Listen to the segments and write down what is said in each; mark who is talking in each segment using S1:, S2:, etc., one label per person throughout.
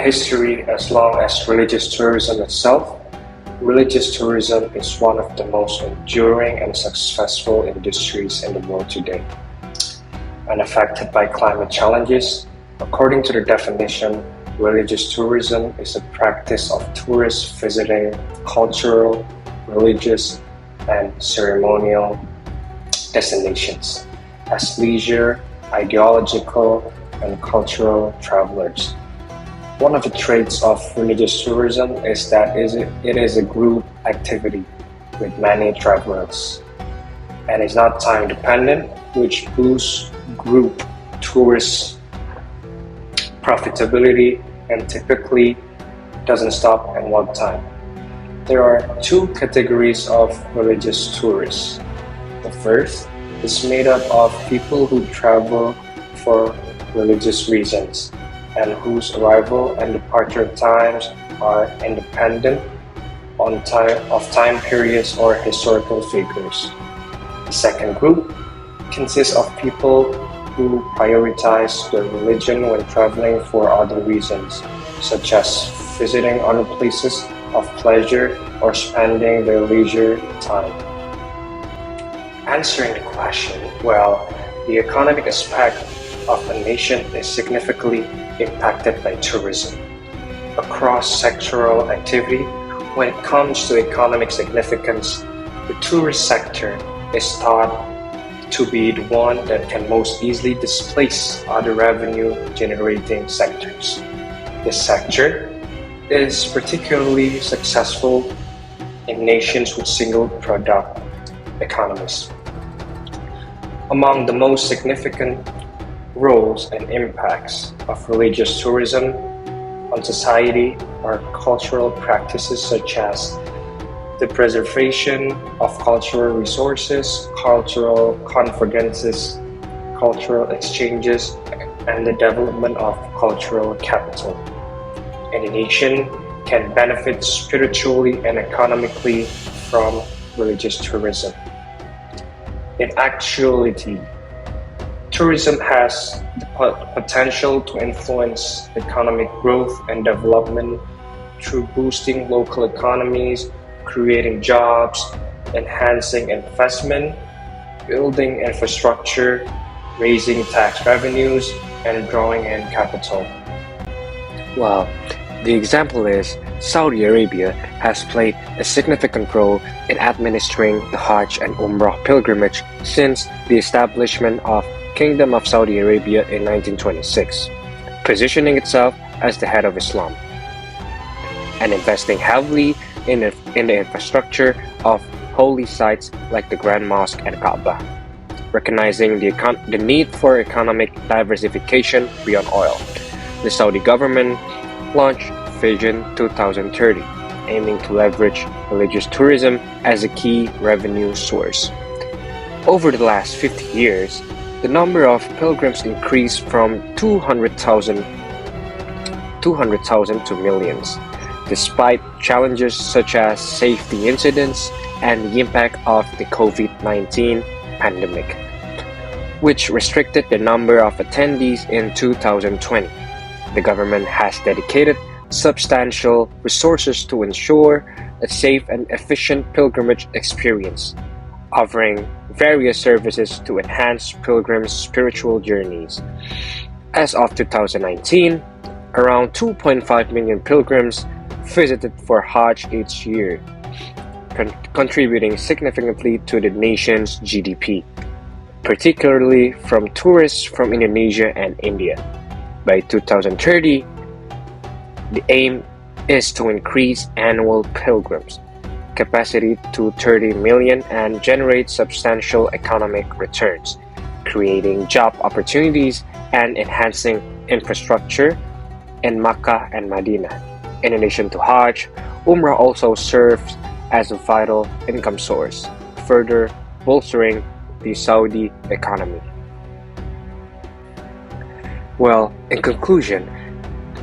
S1: history as long as religious tourism itself, religious tourism is one of the most enduring and successful industries in the world today. Unaffected by climate challenges, according to the definition, religious tourism is a practice of tourists visiting cultural, religious, and ceremonial destinations as leisure, ideological, and cultural travelers. One of the traits of religious tourism is that it is a group activity with many travelers and is not time dependent, which boosts group tourist profitability and typically doesn't stop at one time. There are two categories of religious tourists. The first is made up of people who travel for religious reasons and whose arrival and departure times are independent of time periods or historical figures. The second group consists of people who prioritize their religion when traveling for other reasons, such as visiting other places of pleasure or spending their leisure time. Answering the question, well, the economic aspect of a nation is significantly impacted by tourism. Across sectoral activity, when it comes to economic significance, the tourist sector is thought to be the one that can most easily displace other revenue-generating sectors. This sector is particularly successful in nations with single-product economies. Among the most significant roles and impacts of religious tourism on society are cultural practices such as the preservation of cultural resources, cultural convergences, cultural exchanges, and the development of cultural capital. And a nation can benefit spiritually and economically from religious tourism. In actuality, tourism has the potential to influence economic growth and development through boosting local economies, creating jobs, enhancing investment, building infrastructure, raising tax revenues, and drawing in capital.
S2: Well, the example is Saudi Arabia has played a significant role in administering the Hajj and Umrah pilgrimage since the establishment of Kingdom of Saudi Arabia in 1926, positioning itself as the head of Islam, and investing heavily in the infrastructure of holy sites like the Grand Mosque and Kaaba, recognizing the need for economic diversification beyond oil. The Saudi government launched Vision 2030, aiming to leverage religious tourism as a key revenue source. Over the last 50 years, the number of pilgrims increased from 200,000 to millions, despite challenges such as safety incidents and the impact of the COVID-19 pandemic, which restricted the number of attendees in 2020. The government has dedicated substantial resources to ensure a safe and efficient pilgrimage experience, offering various services to enhance pilgrims' spiritual journeys. As of 2019, around 2.5 million pilgrims visited for Hajj each year, contributing significantly to the nation's GDP, particularly from tourists from Indonesia and India. By 2030, the aim is to increase annual pilgrims capacity to 30 million and generate substantial economic returns, creating job opportunities and enhancing infrastructure in Makkah and Medina. In addition to Hajj, Umrah also serves as a vital income source, further bolstering the Saudi economy. Well, in conclusion,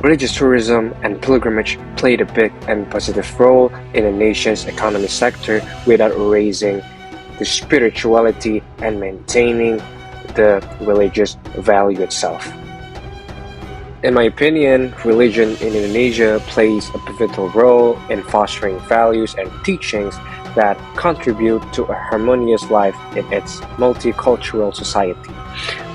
S2: religious tourism and pilgrimage played a big and positive role in a nation's economic sector without erasing the spirituality and maintaining the religious value itself. In my opinion, religion in Indonesia plays a pivotal role in fostering values and teachings that contribute to a harmonious life in its multicultural society.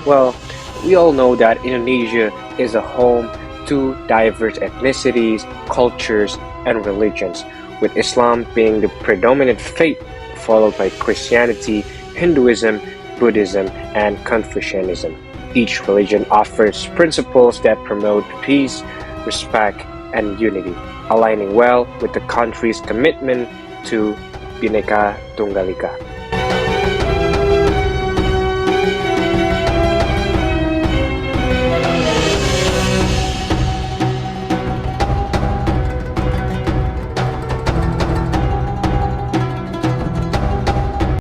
S2: Well, we all know that Indonesia is a home to diverse ethnicities, cultures, and religions, with Islam being the predominant faith, followed by Christianity, Hinduism, Buddhism, and Confucianism. Each religion offers principles that promote peace, respect, and unity, aligning well with the country's commitment to Bhinneka Tunggal Ika.